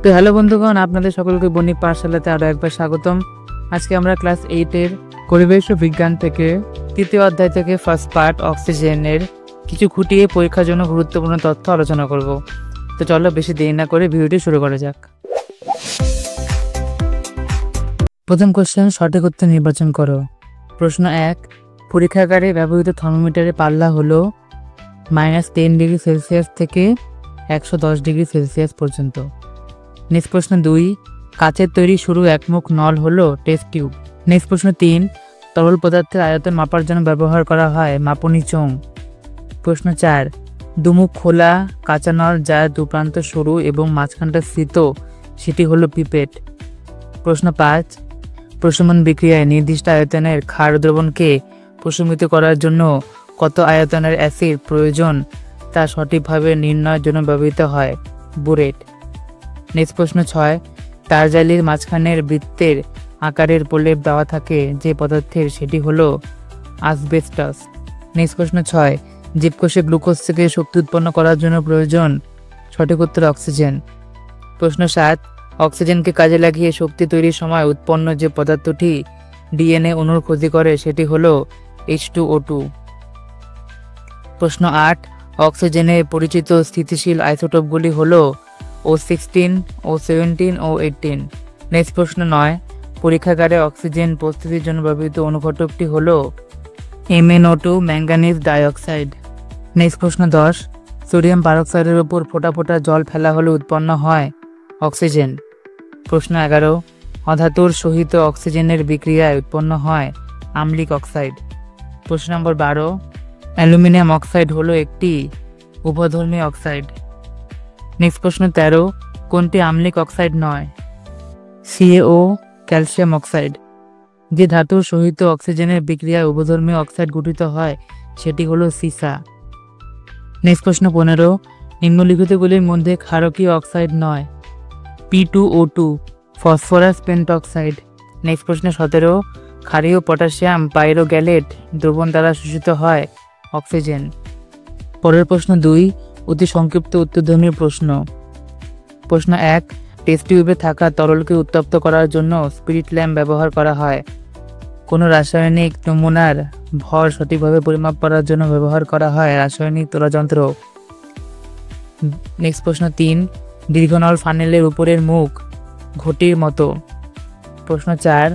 তো হ্যালো বন্ধুগণ, আপনাদের সকলকে বণিক পাঠশালাতে আরও একবার স্বাগতম। আজকে আমরা ক্লাস 8-এর পরিবেশ ও বিজ্ঞান থেকে তৃতীয় অধ্যায় থেকে ফার্স্ট পার্ট অক্সিজেনের কিছু খুঁটিয়ে পরীক্ষার জন্য গুরুত্বপূর্ণ তথ্য আলোচনা করব। তো চলো বেশি দেরি না করে ভিডিওটি শুরু করা যাক। প্রথম কোশ্চেন, সঠিক উত্তর নির্বাচন করো। প্রশ্ন 1, পরীক্ষাগারে ব্যবহৃত থার্মোমিটারের পাল্লা হলো -10 ডিগ্রি সেলসিয়াস থেকে 110 ডিগ্রি সেলসিয়াস পর্যন্ত। নেক্সট প্রশ্ন 2, কাচের তৈরি সরু একমুখ নল হলো টেস্ট টিউব। নেক্সট প্রশ্ন 3, তরল পদার্থের আয়তন মাপার জন্য ব্যবহার করা হয় মাপনী চোঙ। প্রশ্ন 4, দুমুখ খোলা কাঁচা নল যার দুপ্রান্ত সরু এবং মাঝখানটা স্ফীত, সেটি হলো পিপেট। প্রশ্ন 5, প্রশমন বিক্রিয়ায় নির্দিষ্ট আয়তনের ক্ষার দ্রবণকে প্রশমিত করার জন্য কত আয়তনের অ্যাসিড প্রয়োজন তা সঠিকভাবে নির্ণয়ের জন্য ব্যবহৃত হয় বুরেট। নেক্সট প্রশ্ন 6, তারজালির মাঝখানের বৃত্তের আকারের প্রলেপ দেওয়া থাকে যে পদার্থের, সেটি হলো আসবেস্টস। নেক্সট প্রশ্ন 6, জীবকোষে গ্লুকোজ থেকে শক্তি উৎপন্ন করার জন্য প্রয়োজন, সঠিক উত্তর অক্সিজেন। প্রশ্ন 7, অক্সিজেনকে কাজে লাগিয়ে শক্তি তৈরির সময় উৎপন্ন যে পদার্থটি ডিএনএ অণুর ক্ষতি করে, সেটি হলো H2O2। প্রশ্ন 8, অক্সিজেনের পরিচিত স্থিতিশীল আইসোটোপগুলি হলো O16, O17, O18। নেক্সট প্রশ্ন 9, পরীক্ষাগারে অক্সিজেন প্রস্তুতির জন্য ব্যবহৃত অনুঘটকটি হলো MnO2 ম্যাঙ্গানিজ ডাইঅক্সাইড। নেক্সট প্রশ্ন 10, সোডিয়াম পারক্সাইডের উপর ফোঁটা ফোঁটা জল ফেলা হলে উৎপন্ন হয় অক্সিজেন। প্রশ্ন 11, অধাতুর সহিত অক্সিজেনের বিক্রিয়ায় উৎপন্ন হয় আম্লিক অক্সাইড। প্রশ্ন নম্বর 12, অ্যালুমিনিয়াম অক্সাইড হলো একটি উভধর্মী অক্সাইড। নেক্সট প্রশ্ন 13, কোনটি আম্লিক অক্সাইড নয়? CaO calcium oxide. যে ধাতুর সহিত অক্সিজেনের বিক্রিয়ায় উভধর্মী অক্সাইড গঠিত হয়, সেটি হলো সীসা। নেক্সট প্রশ্ন 15, নিম্নলিখিতগুলির মধ্যে ক্ষারকীয় অক্সাইড নয়? P2O2 phosphorus পেন্টঅক্সাইড। নেক্সট প্রশ্ন 17, ক্ষারীয় পটাশিয়াম পাইরোগ্যালেট দ্রবণ দ্বারা শোষিত হয় অক্সিজেন। পরের প্রশ্ন 2, অতি সংক্ষিপ্ত উত্তরধর্মী প্রশ্ন। প্রশ্ন 1, টেস্ট টিউবে থাকা তরলকে উত্তপ্ত করার জন্য স্পিরিট ল্যাম্প ব্যবহার করা হয়। কোনো রাসায়নিক নমুনার ভর সঠিকভাবে পরিমাপ করার জন্য ব্যবহার করা হয় রাসায়নিক তোলাযন্ত্র। নেক্সট প্রশ্ন 3, দীর্ঘনল ফানেলের উপরের মুখ ঘটির মতো। প্রশ্ন 4,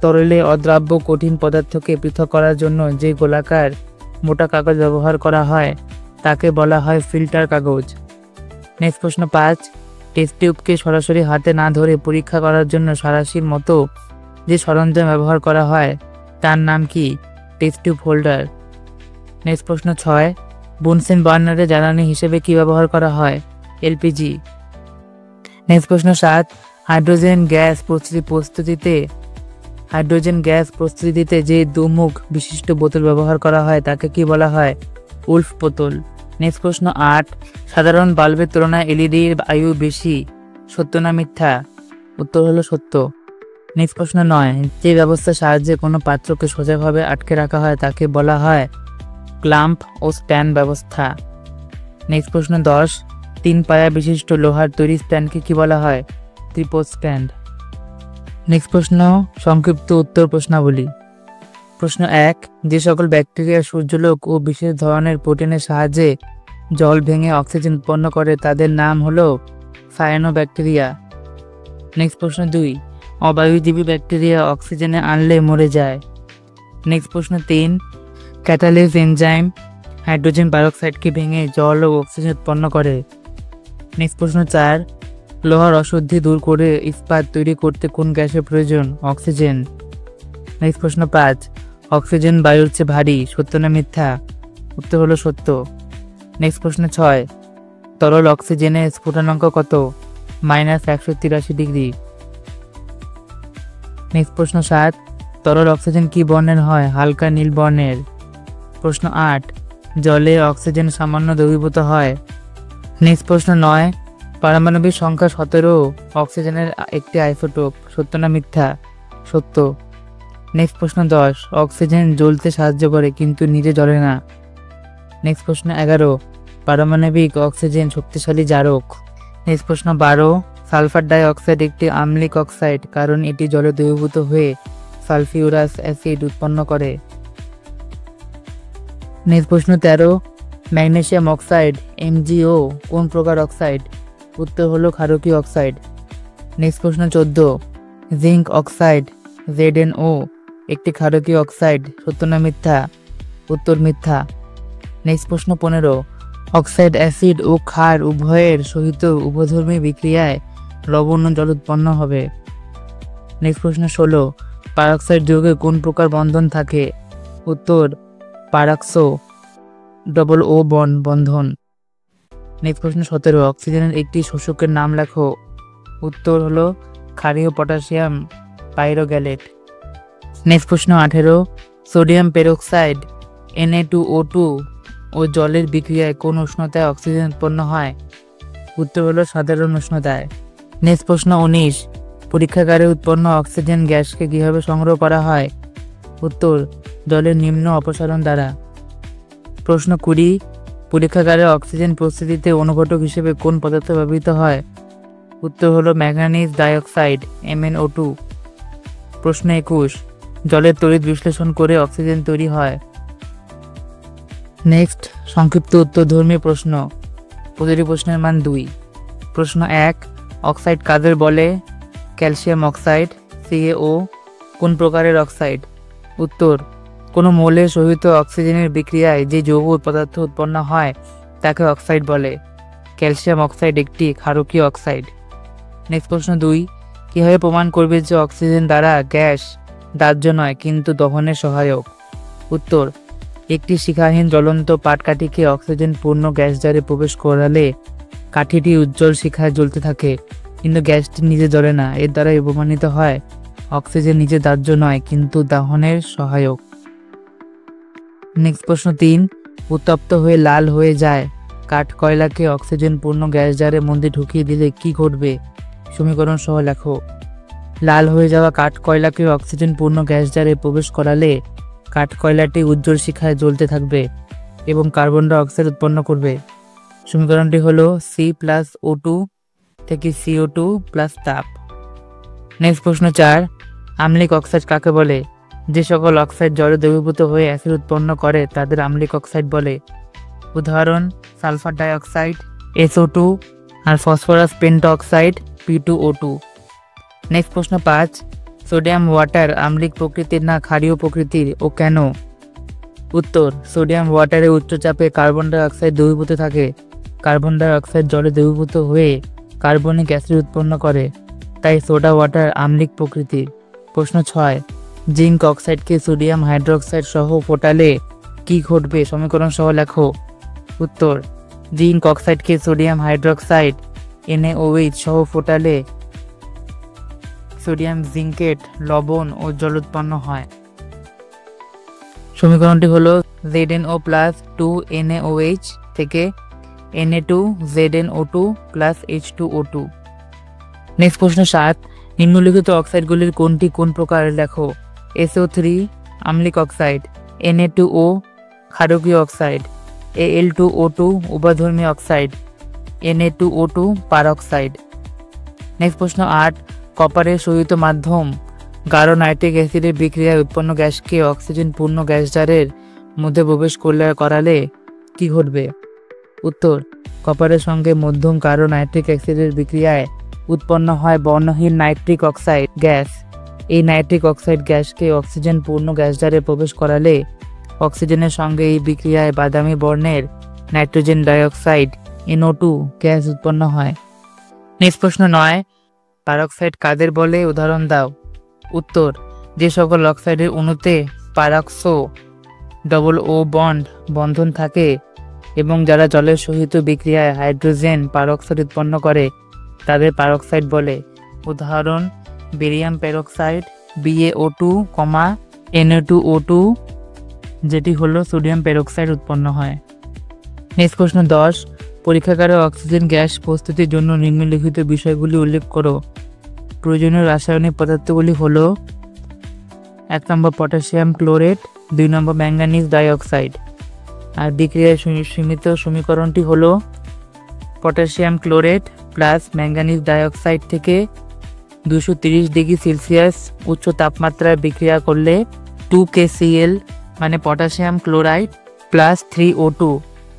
তরলে অদ্রাব্য কঠিন পদার্থকে পৃথক করার জন্য যে গোলাকার মোটা কাগজ ব্যবহার করা হয় তাকে বলা হয় ফিল্টার কাগজ। নেক্সট প্রশ্ন 5, টেস্ট টিউবকে সরাসরি হাতে না ধরে পরীক্ষা করার জন্য সাঁড়াশির মতো যে সরঞ্জাম ব্যবহার করা হয় তার নাম কি? Test tube holder. নেক্সট প্রশ্ন 6, বুনসেন বার্নারে জ্বালানি হিসেবে কি ব্যবহার করা হয়? LPG। নেক্সট প্রশ্ন 7, হাইড্রোজেন গ্যাস প্রস্তুতিতে যে দুমুখ বিশিষ্ট বোতল ব্যবহার করা হয় তাকে কি বলা হয়? উলফ বোতল। নেক্সট প্রশ্ন 8, সাধারণ বাল্বের তুলনায় এলইডির আয়ু বেশি, সত্য না মিথ্যা? উত্তর হলো সত্য। নেক্সট প্রশ্ন 9, যে ব্যবস্থার সাহায্যে কোনো পাত্রকে সোজাভাবে আটকে রাখা হয় তাকে বলা হয় ক্লাম্প ও স্ট্যান্ড ব্যবস্থা। নেক্সট প্রশ্ন 10, 3 পায়া বিশিষ্ট লোহার তৈরি স্ট্যান্ডকে কি বলা হয়? ত্রিপদ স্ট্যান্ড। নেক্সট প্রশ্ন, সংক্ষিপ্ত উত্তর প্রশ্নাবলী। প্রশ্ন 1, যে সকল ব্যাকটেরিয়া সূর্যালোক ও বিশেষ ধরনের প্রোটিনের সাহায্যে জল ভেঙে অক্সিজেন উৎপন্ন করে তাদের নাম হলো সায়ানোব্যাকটেরিয়া। নেক্সট প্রশ্ন 2, অবায়ুজীবী ব্যাকটেরিয়া অক্সিজেনে আনলে মরে যায়। নেক্সট প্রশ্ন 3, ক্যাটালিস এনজাইম হাইড্রোজেন পারক্সাইডকে ভেঙে জল ও অক্সিজেন উৎপন্ন করে। নেক্সট প্রশ্ন 4, লোহার অশুদ্ধি দূর করে ইস্পাত তৈরি করতে কোন গ্যাসের প্রয়োজন? অক্সিজেন। নেক্সট প্রশ্ন 5, অক্সিজেন বায়ুর চেয়ে ভারী, সত্য না মিথ্যা? উত্তর হলো সত্য। নেক্সট প্রশ্ন 6, তরল অক্সিজেনের স্ফুটনাঙ্ক কত? -183 ডিগ্রি। নেক্সট প্রশ্ন 7, তরল অক্সিজেন কি বর্ণের হয়? হালকা নীল বর্ণের। প্রশ্ন 8, জলে অক্সিজেন সামান্য দ্রবীভূত হয়। নেক্সট প্রশ্ন 9, পারমাণবিক সংখ্যা 17 অক্সিজেনের একটি আইসোটোপ, সত্য না মিথ্যা? সত্য। নেক্সট প্রশ্ন 10, অক্সিজেন জ্বলতে সাহায্য করে কিন্তু নিজে জ্বলে না। নেক্সট প্রশ্ন 11, পারমাণবিক অক্সিজেন শক্তিশালী জারক। নেক্সট প্রশ্ন 12, সালফার ডাই অক্সাইড একটি আম্লিক অক্সাইড কারণ এটি জলে দ্রবীভূত হয়ে সালফিউরাস অ্যাসিড উৎপন্ন করে। নেক্সট প্রশ্ন 13, ম্যাগনেসিয়াম অক্সাইড MgO কোন প্রকার অক্সাইড? উত্তর হলো ক্ষারকীয় অক্সাইড। নেক্সট প্রশ্ন 14, জিঙ্ক অক্সাইড ZnO একটি ক্ষারকীয় অক্সাইড, সত্য না মিথ্যা? উত্তর মিথ্যা। নেক্সট প্রশ্ন 15, অক্সাইড অ্যাসিড ও ক্ষার উভয়ের সহিত উভধর্মী বিক্রিয়ায় লবণ ও জল উৎপন্ন হবে। নেক্সট প্রশ্ন 16, পারক্সাইড যৌগে কোন প্রকার বন্ধন থাকে? উত্তর পারক্সো ও বন্ধন। নেক্সট প্রশ্ন 17, অক্সিজেনের একটি শোষকের নাম লেখো। উত্তর হলো ক্ষারীয় পটাশিয়াম পাইরোগ্যালেট। নেক্সট প্রশ্ন 18, সোডিয়াম পেরোক্সাইড Na2O2 ও জলের বিক্রিয়ায় কোন উষ্ণতায় অক্সিজেন উৎপন্ন হয়? উত্তর হলো সাধারণ উষ্ণতায়। নেক্সট প্রশ্ন 19, পরীক্ষাগারে উৎপন্ন অক্সিজেন গ্যাসকে কিভাবে সংগ্রহ করা হয়? উত্তর জলের নিম্ন অপসারণ দ্বারা। প্রশ্ন 20, পরীক্ষাগারে অক্সিজেন প্রস্তুতিতে অনুঘটক হিসেবে কোন পদার্থ ব্যবহৃত হয়? উত্তর হলো ম্যাঙ্গানিজ ডাইঅক্সাইড MnO2। প্রশ্ন 21, জলের তড়িৎ বিশ্লেষণ করে অক্সিজেন তৈরি হয়। নেক্সট সংক্ষিপ্ত উত্তরধর্মী প্রশ্ন, প্রতিটি প্রশ্নের মান 2। প্রশ্ন 1, অক্সাইড কাদের বলে? ক্যালসিয়াম অক্সাইড CaO কোন প্রকারের অক্সাইড? উত্তর কোনো মৌলের সহিত অক্সিজেনের বিক্রিয়ায় যে যৌগ পদার্থ উৎপন্ন হয় তাকে অক্সাইড বলে। ক্যালসিয়াম অক্সাইড একটি ক্ষারকীয় অক্সাইড। নেক্সট প্রশ্ন 2, কিভাবে প্রমাণ করবে যে অক্সিজেন দ্বারা গ্যাস দাহ্য নয় কিন্তু দহনের সহায়ক? উত্তর একটি শিখাহীন জ্বলন্ত পাটকাঠিকে অক্সিজেন পূর্ণ গ্যাস জারে প্রবেশ করালে কাঠিটি উজ্জ্বল শিখায় জ্বলতে থাকে কিন্তু গ্যাসটি নিজে জ্বলে না। এর দ্বারা প্রমাণিত হয় অক্সিজেন নিজে দাহ্য নয় কিন্তু দহনের সহায়ক। নেক্সট প্রশ্ন 3, উত্তপ্ত হয়ে লাল হয়ে যায় কাঠ কয়লাকে অক্সিজেন পূর্ণ গ্যাস জারের মধ্যে ঢুকিয়ে দিলে কি ঘটবে? সমীকরণ সহ লেখো। লাল হয়ে যাওয়া কাঠ কয়লাকে অক্সিজেন পূর্ণ গ্যাস জারে প্রবেশ করালে কাঠ কয়লাটি উজ্জ্বল শিখায় জ্বলতে থাকবে এবং কার্বন ডাই অক্সাইড উৎপন্ন করবে। সমীকরণটি হলো C+O2 থেকে CO2 প্লাস তাপ। নেক্সট প্রশ্ন 4, আম্লিক অক্সাইড কাকে বলে? যে সকল অক্সাইড জলে দ্রবীভূত হয়ে অ্যাসিড উৎপন্ন করে তাদের আম্লিক অক্সাইড বলে। উদাহরণ সালফার ডাই অক্সাইড SO2 আর ফসফরাস পেন্টঅক্সাইড P2O2। নেক্সট প্রশ্ন 5, সোডিয়াম ওয়াটার আম্লিক প্রকৃতির না ক্ষারীয় প্রকৃতির ও কেন? উত্তর সোডিয়াম ওয়াটারে উচ্চ চাপে কার্বন ডাই অক্সাইড দ্রবীভূত থাকে। কার্বন ডাই অক্সাইড জলে দ্রবীভূত হয়ে কার্বনিক অ্যাসিড উৎপন্ন করে, তাই সোডা ওয়াটার আম্লিক প্রকৃতির। প্রশ্ন 6, জিঙ্ক অক্সাইডকে সোডিয়াম হাইড্রোক্সাইড সহ ফোটালে কি ঘটবে? সমীকরণ সহ লেখো। উত্তর জিঙ্ক অক্সাইডকে সোডিয়াম হাইড্রোক্সাইড NaOH সহ ফোটালে সোডিয়াম জিঙ্কেট লবণ ও জল উৎপন্ন হয়। সমীকরণটি হলো ZnO প্লাস 2NaOH থেকে Na2ZnO2 প্লাস H2O2। নেক্সট প্রশ্ন 7, নিম্নলিখিত অক্সাইডগুলির কোনটি কোন প্রকার লেখো? SO3 আম্লিক অক্সাইড, Na2O ক্ষারকীয় অক্সাইড, Al2O2 উভধর্মী অক্সাইড, Na2O2 পারক্সাইড। নেক্সট প্রশ্ন 8, কপারের সহিত মাধ্যম গাঢ় নাইট্রিক অ্যাসিডের বিক্রিয়ায় উৎপন্ন গ্যাসকে অক্সিজেন পূর্ণ গ্যাস জারের মধ্যে প্রবেশ করালে কি ঘটবে? উত্তর কপারের সঙ্গে মধ্যম গাঢ় নাইট্রিক অ্যাসিডের বিক্রিয়ায় উৎপন্ন হয় বর্ণহীন নাইট্রিক অক্সাইড গ্যাস। এই নাইট্রিক অক্সাইড গ্যাসকে অক্সিজেন পূর্ণ গ্যাস জারে প্রবেশ করালে অক্সিজেনের সঙ্গে এই বিক্রিয়ায় বাদামি বর্ণের নাইট্রোজেন ডাইঅক্সাইড NO2 গ্যাস উৎপন্ন হয়। নেক্সট প্রশ্ন 9, পারক্সাইড কাদের বলে? উদাহরণ দাও। উত্তর যে সকল অক্সাইডের অণুতে পারক্সো ও বন্ধন থাকে এবং যারা জলের সহিত বিক্রিয়ায় হাইড্রোজেন পারক্সাইড উৎপন্ন করে তাদের পারক্সাইড বলে। উদাহরণ বেরিয়াম পেরক্সাইড BaO2, Na2O2 যেটি হলো সোডিয়াম পেরক্সাইড উৎপন্ন হয়। নেক্সট প্রশ্ন 10, পরীক্ষাগারে অক্সিজেন গ্যাস প্রস্তুতির জন্য নিম্নলিখিত বিষয়গুলি উল্লেখ করো। প্রয়োজনীয় রাসায়নিক পদার্থগুলি হলো 1 নম্বর পটাশিয়াম ক্লোরেট, 2 নম্বর ম্যাঙ্গানিজ ডাইঅক্সাইড। আর বিক্রিয়ায় সীমিত সমীকরণটি হলো potassium chlorate plus manganese dioxide থেকে 230 ডিগ্রি সেলসিয়াস উচ্চ তাপমাত্রায় বিক্রিয়া করলে 2KCl মানে potassium chloride plus 3O2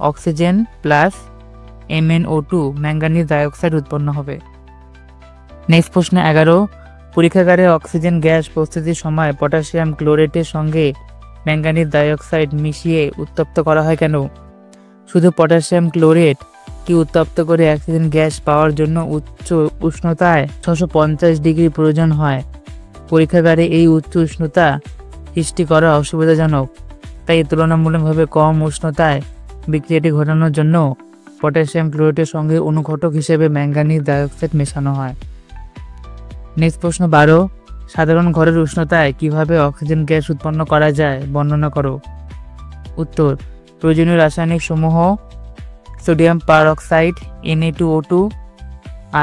oxygen plus MnO2 manganese dioxide উৎপন্ন হবে। নেক্সট প্রশ্ন 11, পরীক্ষাগারে অক্সিজেন গ্যাস প্রস্তুতির সময় পটাশিয়াম ক্লোরেটের সঙ্গে ম্যাঙ্গানিজ ডাইঅক্সাইড মিশিয়ে উত্তপ্ত করা হয় কেন? শুধু পটাশিয়াম ক্লোরেট কি উত্তপ্ত করে অক্সিজেন গ্যাস পাওয়ার জন্য উচ্চ উষ্ণতায় 650 ডিগ্রি প্রয়োজন হয়? পরীক্ষাগারে এই উচ্চ উষ্ণতা সৃষ্টি করা অসুবিধাজনক, তাই তুলনামূলকভাবে কম উষ্ণতায় বিক্রিয়াটি ঘটানোর জন্য পটাশিয়াম ক্লোরেটের সঙ্গে অনুঘটক হিসেবে ম্যাঙ্গানিজ ডাইঅক্সাইড মেশানো হয়। নেক্সট প্রশ্ন 12, সাধারণ ঘরের উষ্ণতায় কিভাবে অক্সিজেন গ্যাস উৎপন্ন করা যায় বর্ণনা করো। উত্তর, প্রয়োজনীয় রাসায়নিক সমূহ সোডিয়াম পারঅক্সাইড Na2O2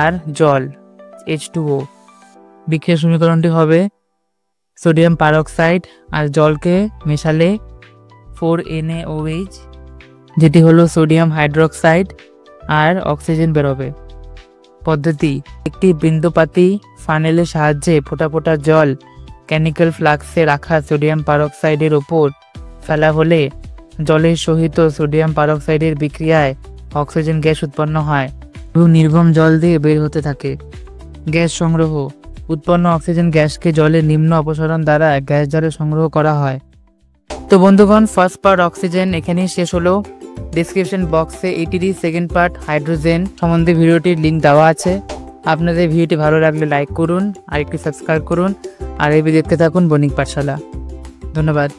আর জল H2O। বিক্রিয়া সমীকরণটি হবে সোডিয়াম পারঅক্সাইড আর জলকে মেশালে 4NaOH, যেটি হলো সোডিয়াম হাইড্রোক্সাইড, আর অক্সিজেন বেরোবে। পদ্ধতি, একটি বিন্দুপাতি ফানেলের সাহায্যে ফোঁটা ফোঁটা জল কেমিক্যাল ফ্লাক্সে রাখা সোডিয়াম পারঅক্সাইডের ওপর ফেলা হলে জলের সহিত সোডিয়াম পারঅক্সাইডের বিক্রিয়ায় অক্সিজেন গ্যাস উৎপন্ন হয় এবং নির্গম জল দিয়ে বের হতে থাকে। গ্যাস সংগ্রহ, উৎপন্ন অক্সিজেন গ্যাসকে জলের নিম্ন অপসারণ দ্বারা গ্যাস জারে সংগ্রহ করা হয়। তো বন্ধুগণ, ফার্স্ট পার্ট অক্সিজেন এখানেই শেষ হলো। ডিসক্রিপশন বক্সে এটিরই সেকেন্ড পার্ট হাইড্রোজেন সম্বন্ধে ভিডিওটির লিঙ্ক দেওয়া আছে। আপনাদের ভিডিওটি ভালো লাগলে লাইক করুন আর একটু সাবস্ক্রাইব করুন, আর এই দেখতে থাকুন বণিক পাঠশালা। ধন্যবাদ।